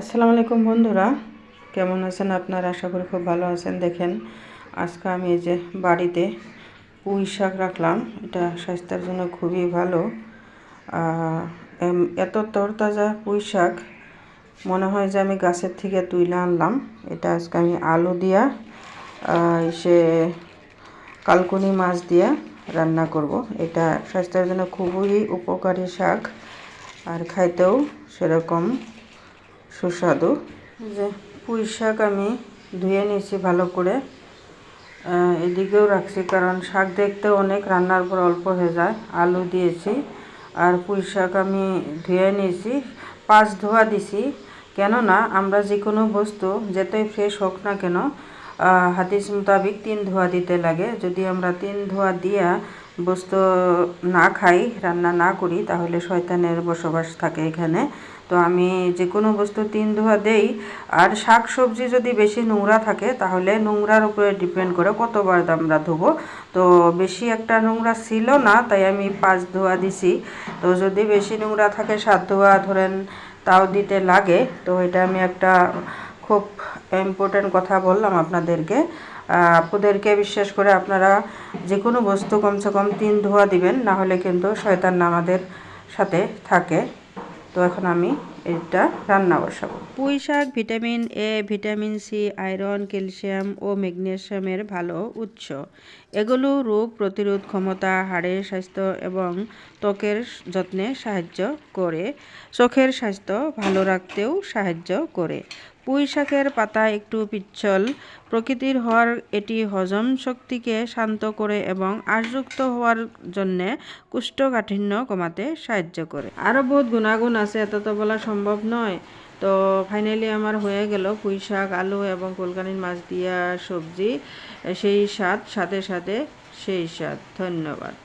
আসসালামু আলাইকুম বন্ধুরা, কেমন আছেন আপনারা? আশা করি খুব ভালো আছেন। দেখেন, আজকে আমি এই যে বাড়িতে পুঁই শাক রাখলাম। এটা স্বাস্থ্যের জন্য খুবই ভালো। এত তরতাজা পুঁই শাক মনে হয় যে আমি গাছের থেকে তুলে আনলাম। এটা আজকে আমি আলু দিয়া সে কালকুনি মাছ দিয়া রান্না করব। এটা স্বাস্থ্যের জন্য খুবই উপকারী শাক, আর খাইতেও সেরকম সুস্বাদু। যে পুঁই শাক আমি ধুয়ে নিয়েছি ভালো করে, এদিকেও রাখছি, কারণ শাক দেখতে অনেক, রান্নার পর অল্প হয়ে যায়। আলু দিয়েছি আর পুঁই শাক আমি ধুয়ে নিয়েছি, 5 ধোয়া দিছি। কেননা আমরা যে কোনো বস্তু যতই ফ্রেশ হোক না কেন, হাদিস মোতাবিক 3 ধোয়া দিতে লাগে। যদি আমরা 3 ধোয়া দিয়া বস্তু না খাই, রান্না না করি, তাহলে শয়তানের বসবাস থাকে এখানে। তো আমি যে কোনো বস্তু 3 ধোয়া দেই। আর শাক সবজি যদি বেশি নোংরা থাকে, তাহলে নোংরার উপরে ডিপেন্ড করে কতবার আমরা ধোবো। তো বেশি একটা নোংরা ছিল না, তাই আমি 5 ধোয়া দিছি। তো যদি বেশি নোংরা থাকে 7 ধোয়া ধরেন তাও দিতে লাগে। তো এটা আমি একটা খুব ইম্পর্টেন্ট কথা বললাম আপনাদেরকে। আপনাদেরকে বিশেষ করে আপনারা যে কোনো বস্তু কমসে কম 3 ধোয়া দিবেন, না হলে কিন্তু শয়তান আমাদের সাথে থাকে। তো এখন আমি এটা রান্না বসাবো। পুঁই শাক vitamin A, vitamin C, iron, calcium ও ম্যাগনেসিয়ামের ভালো উৎস। এগুলো রোগ প্রতিরোধ ক্ষমতা, হাড়ের স্বাস্থ্য এবং ত্বকের যত্নে সাহায্য করে। চোখের স্বাস্থ্য ভালো রাখতেও সাহায্য করে। পুঁই শাকের পাতা একটু পিচ্ছিল প্রকৃতির হওয়ার এটি হজম শক্তিকে শান্ত করে এবং আঁশযুক্ত হওয়ার জন্যে কোষ্ঠকাঠিন্য কমাতে সাহায্য করে। আরও বহুত গুণাগুণ আছে, এত তো বলা সম্ভব নয়। তো ফাইনালি আমার হয়ে গেল পুঁই শাক, আলু এবং কলকানির মাছ দিয়া সবজি। সেই স্বাদ, সাথে সাথে সেই স্বাদ। ধন্যবাদ।